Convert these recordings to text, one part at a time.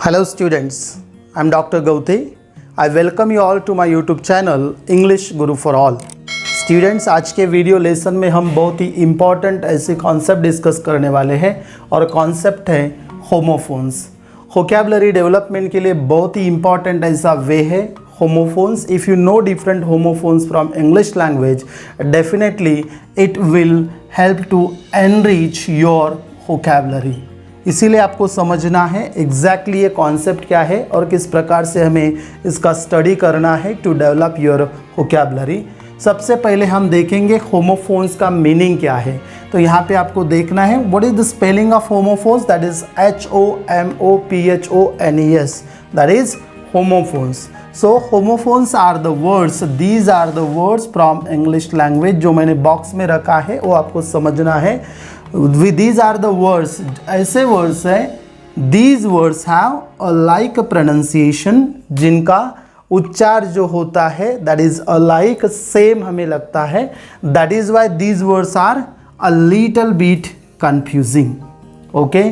Hello students, I am Dr. Gauti. I welcome you all to my YouTube channel English Guru for All. Students, आज के video lesson में हम बहुत ही important ऐसे concept discuss करने वाले हैं और कॉन्सेप्ट है होमोफोन्स। वोकैबुलरी डेवलपमेंट के लिए बहुत ही इम्पॉर्टेंट ऐसा वे है homophones. If you know different homophones from English language, definitely it will help to enrich your vocabulary. इसीलिए आपको समझना है एग्जैक्टली ये कॉन्सेप्ट क्या है और किस प्रकार से हमें इसका स्टडी करना है टू डेवलप योर वोकैबुलरी। सबसे पहले हम देखेंगे होमोफोन्स का मीनिंग क्या है। तो यहाँ पे आपको देखना है what is the spelling of homophones, that is HOMOPHONES, that is homophones. So homophones are the words, these are the words from English language जो मैंने बॉक्स में रखा है वो आपको समझना है। These are the words, ऐसे वर्ड्स हैं, these words have a like pronunciation, जिनका उच्चार जो होता है that is alike, same हमें लगता है, that is why these words are a little bit confusing. Okay,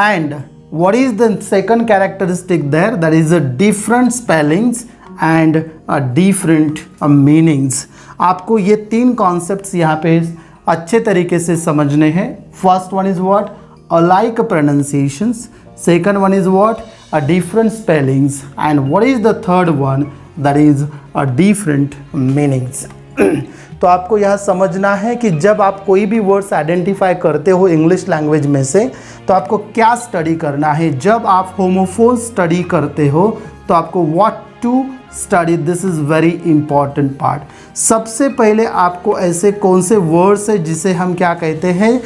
and what is the second characteristic there? That is a different spellings and a different meanings. आपको ये तीन concepts यहाँ पे अच्छे तरीके से समझने हैं। First one is what, alike pronunciations. Second one is what, a different spellings. And what is the third one? That is a different meanings. तो आपको यह समझना है कि जब आप कोई भी वर्ड्स आइडेंटिफाई करते हो इंग्लिश लैंग्वेज में से तो आपको क्या स्टडी करना है। जब आप होमोफोन स्टडी करते हो तो आपको what to study, this is very important part. सबसे पहले आपको ऐसे कौन से वर्ड्स है जिसे हम क्या कहते हैं,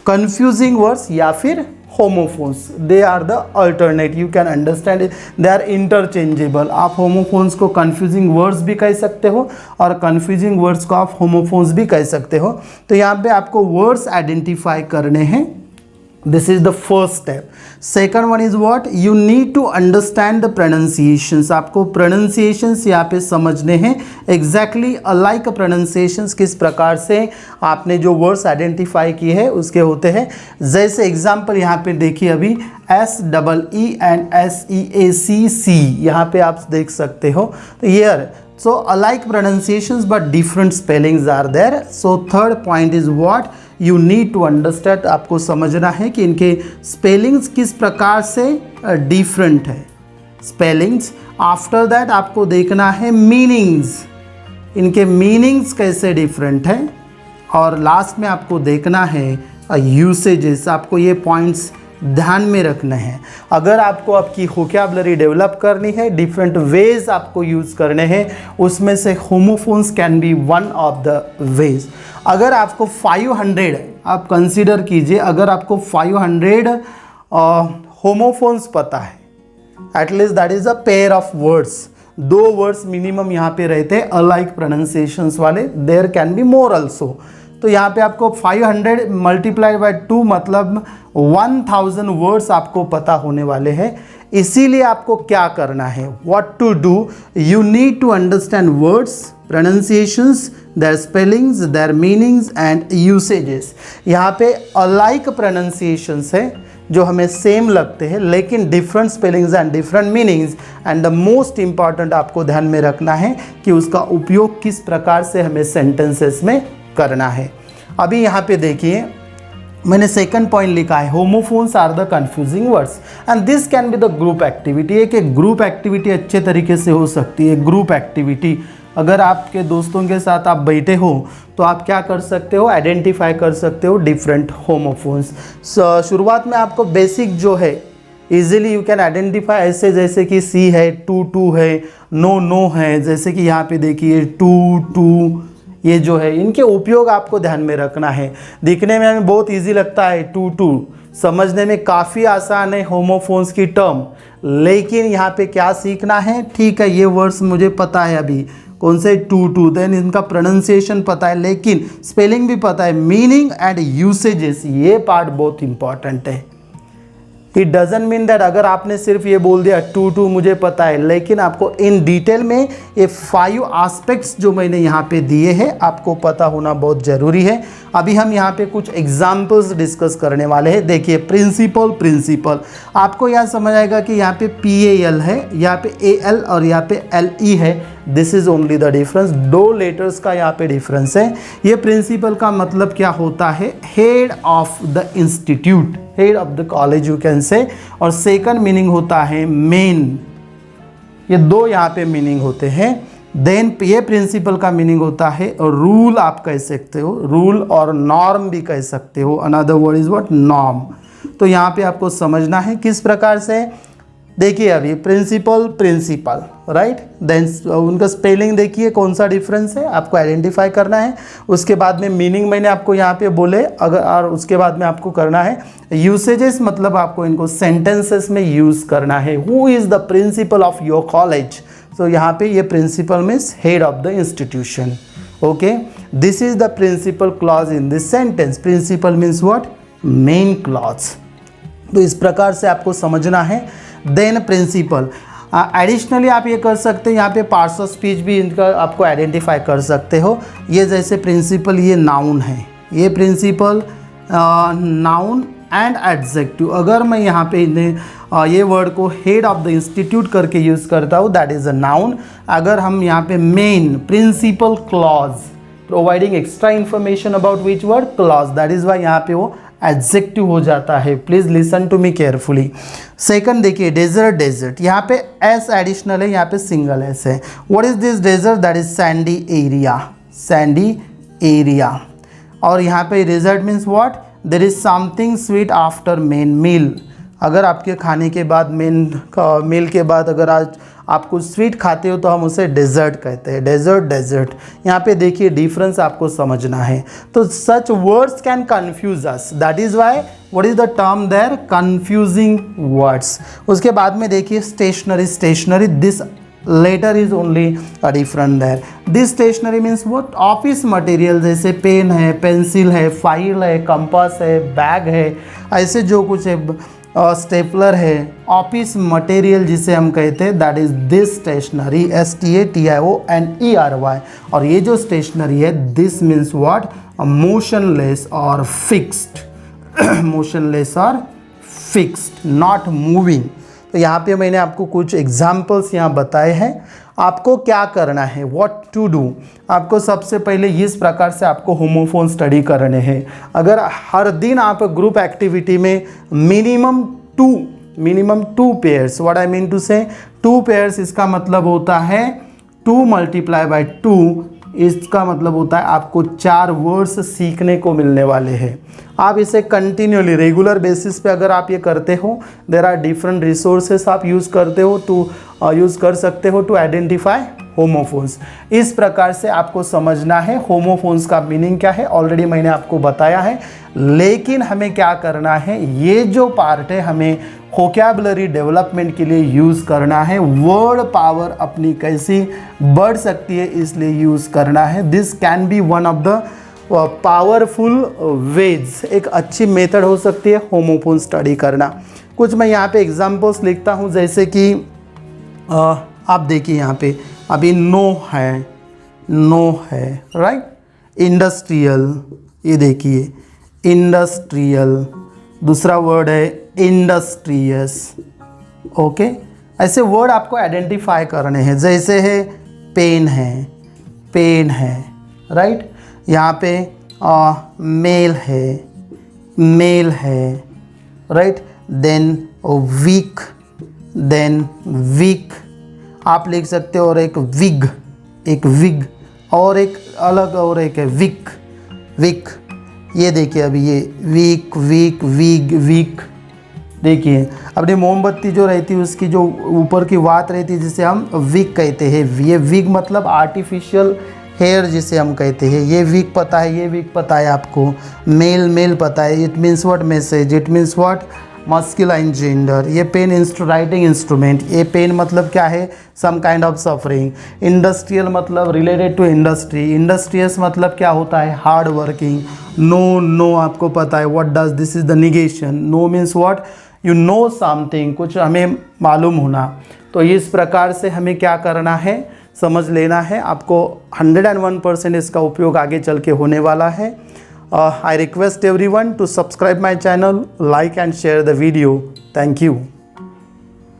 कंफ्यूजिंग वर्ड्स या फिर homophones, they are the alternate, you can understand it, they are interchangeable. आप homophones को confusing words भी कह सकते हो और confusing words को आप homophones भी कह सकते हो। तो यहाँ पे आपको words identify करने हैं, this is the first step. Second one is what, you need to understand the pronunciations. आपको pronunciations यहाँ पे समझने हैं, exactly alike pronunciations किस प्रकार से आपने जो words identify किए हैं उसके होते हैं। जैसे एग्जाम्पल यहाँ पे देखिए, अभी SEE and SEACC यहाँ पे आप देख सकते हो। तो here so alike pronunciations but different spellings are there. So third point is what, you need to understand, आपको समझना है कि इनके स्पेलिंग्स किस प्रकार से डिफरेंट है स्पेलिंग्स। आफ्टर दैट आपको देखना है मीनिंग्स, इनके मीनिंग्स कैसे डिफरेंट है। और लास्ट में आपको देखना है यूसेजेस। आपको ये पॉइंट्स ध्यान में रखना है। अगर आपको आपकी वोकैबुलरी डेवलप करनी है, डिफरेंट वेज आपको यूज़ करने हैं, उसमें से homophones can be one of the ways. अगर आपको 500 आप कंसीडर कीजिए, अगर आपको 500 होमोफोन्स पता है, at least that is a pair of words, दो वर्ड्स मिनिमम यहाँ पे रहते हैं अलाइक प्रोनाउंसिएशंस वाले, there can be more also. तो यहाँ पे आपको 500 मल्टीप्लाइड बाय 2 मतलब 1000 वर्ड्स आपको पता होने वाले हैं। इसीलिए आपको क्या करना है, what to do, you need to understand words, pronunciations, their spellings, their meanings and usages. यहाँ पे अलाइक प्रोनाउंसिएशंस है जो हमें सेम लगते हैं लेकिन different spellings and different meanings. And the most important आपको ध्यान में रखना है कि उसका उपयोग किस प्रकार से हमें सेंटेंसेस में करना है। अभी यहाँ पे देखिए, मैंने सेकंड पॉइंट लिखा है, homophones are the confusing words and this can be the group activity. एक ग्रुप एक्टिविटी अच्छे तरीके से हो सकती है। ग्रुप एक्टिविटी, अगर आपके दोस्तों के साथ आप बैठे हो तो आप क्या कर सकते हो, आइडेंटिफाई कर सकते हो डिफरेंट होमोफोन्स। शुरुआत में आपको बेसिक जो है इजीली यू कैन आइडेंटिफाई ऐसे, जैसे कि सी है, टू टू है, नो नो है, जैसे कि यहाँ पे देखिए टू टू, ये जो है इनके उपयोग आपको ध्यान में रखना है। दिखने में हमें बहुत इजी लगता है टू टू, समझने में काफ़ी आसान है होमोफोन्स की टर्म, लेकिन यहाँ पे क्या सीखना है, ठीक है ये वर्ड्स मुझे पता है अभी कौन से टू टू, देन इनका प्रोनाउंसिएशन पता है लेकिन स्पेलिंग भी पता है, मीनिंग एंड यूसेजेस, ये पार्ट बहुत इंपॉर्टेंट है। इट डजंट मीन दैट अगर आपने सिर्फ ये बोल दिया टू मुझे पता है, लेकिन आपको इन डिटेल में ये 5 एस्पेक्ट्स जो मैंने यहाँ पे दिए हैं आपको पता होना बहुत ज़रूरी है। अभी हम यहाँ पे कुछ एग्जाम्पल्स डिस्कस करने वाले हैं। देखिए प्रिंसिपल आपको यहाँ समझ आएगा कि यहाँ पे PAL है, यहाँ पे AL और यहाँ पे LE है। This is only the difference, 2 letters का यहाँ पे डिफरेंस है। ये प्रिंसिपल का मतलब क्या होता है, head of the institute, head of the college you can say. और सेकंड मीनिंग होता है मेन, ये 2 यहाँ पे मीनिंग होते हैं। देन ये प्रिंसिपल का मीनिंग होता है रूल, आप कह सकते हो रूल, और नॉर्म भी कह सकते हो, another word is what, norm. तो यहाँ पे आपको समझना है किस प्रकार से। देखिए अभी प्रिंसिपल राइट, देन उनका स्पेलिंग देखिए कौन सा डिफरेंस है, आपको आइडेंटिफाई करना है। उसके बाद में मीनिंग मैंने आपको यहाँ पे बोले, अगर और उसके बाद में आपको करना है यूसेजेस, मतलब आपको इनको सेंटेंसेस में यूज़ करना है। Who is the principal of your college, तो यहाँ पे ये principal means head of the institution. Okay, this is the principal clause in this sentence. Principal means what, main clause. तो इस प्रकार से आपको समझना है। देन प्रिंसिपल एडिशनली आप ये कर सकते हैं, यहाँ पे पार्ट्स ऑफ स्पीच भी इनका आपको आइडेंटिफाई कर सकते हो। ये जैसे प्रिंसिपल ये नाउन है, ये प्रिंसिपल नाउन एंड एडजेक्टिव। अगर मैं यहाँ पे ये वर्ड को हेड ऑफ द इंस्टीट्यूट करके यूज़ करता हूँ, दैट इज़ अ नाउन। अगर हम यहाँ पे main principal clause, providing extra information about which word, clause, that is why यहाँ पे वो एडजेक्टिव हो जाता है। Please listen to me carefully. Second देखिए डेजर्ट, यहाँ पे एस एडिशनल है, यहाँ पे सिंगल एस है। What is this desert, that is sandy area. और यहाँ पे dessert means what, there is something sweet after main meal. अगर आपके खाने के बाद मील के बाद अगर आज आप कुछ स्वीट खाते हो तो हम उसे डेजर्ट कहते हैं। डेजर्ट यहाँ पे देखिए डिफरेंस आपको समझना है। तो such words can confuse us, that is why what is the term there, confusing words. उसके बाद में देखिए stationery, this letter is only a different there. This stationery means what, office material, जैसे पेन है, पेंसिल है, file है, compass है, bag है, ऐसे जो कुछ है, स्टेपलर है, ऑफिस मटेरियल जिसे हम कहते हैं, that is this stationery, STATIONERY। और ये जो स्टेशनरी है, दिस मीन्स व्हाट, मोशनलेस और फिक्स्ड, मोशनलेस और फिक्स्ड, नॉट मूविंग। तो यहाँ पे मैंने आपको कुछ एग्जाम्पल्स यहाँ बताए हैं। आपको क्या करना है, व्हाट टू डू। आपको सबसे पहले इस प्रकार से आपको होमोफोन स्टडी करने हैं। अगर हर दिन आप ग्रुप एक्टिविटी में minimum two pairs, what I mean two से 2 पेयर्स, इसका मतलब होता है 2 × 2, इसका मतलब होता है आपको 4 वर्ड्स सीखने को मिलने वाले हैं। आप इसे कंटिन्यूली रेगुलर बेसिस पे अगर आप ये करते हो, देयर आर डिफरेंट रिसोर्सेस आप यूज़ करते हो यूज़ कर सकते हो टू आइडेंटिफाई होमोफोन्स। इस प्रकार से आपको समझना है होमोफोन्स का मीनिंग क्या है, ऑलरेडी मैंने आपको बताया है। लेकिन हमें क्या करना है, ये जो पार्ट है हमें वोकैबुलरी डेवलपमेंट के लिए यूज़ करना है। वर्ड पावर अपनी कैसी बढ़ सकती है इसलिए यूज़ करना है। This can be one of the powerful ways, एक अच्छी मेथड हो सकती है होमोफोन स्टडी करना। कुछ मैं यहाँ पे एग्जांपल्स लिखता हूँ, जैसे कि आप देखिए यहाँ पे अभी नो है राइट। इंडस्ट्रियल, ये देखिए इंडस्ट्रियल, दूसरा वर्ड है इंडस्ट्रियस। ओके, ऐसे वर्ड आपको आइडेंटिफाई करने हैं। जैसे है पेन है राइट। यहाँ पे मेल है राइट। देन वीक आप लिख सकते हो, और एक विग और एक अलग और एक है विक। ये देखिए अभी ये वीक देखिए, अपनी मोमबत्ती जो रहती है उसकी जो ऊपर की वात रहती है जिसे हम विग कहते हैं। ये विग मतलब आर्टिफिशियल हेयर जिसे हम कहते हैं। ये विग पता है, ये विग पता है आपको। मेल पता है, it means what, message, it means what, masculine gender. ये पेन राइटिंग इंस्ट्रूमेंट, ये पेन मतलब क्या है, some kind of suffering. Industrial मतलब रिलेटेड टू इंडस्ट्री। इंडस्ट्रियस मतलब क्या होता है, हार्ड वर्किंग। नो आपको पता है what does, this is the negation. Know means what, you know something, कुछ हमें मालूम होना। तो इस प्रकार से हमें क्या करना है, समझ लेना है। आपको 101% इसका उपयोग आगे चल के होने वाला है। I request everyone to subscribe my channel, like and share the video. Thank you.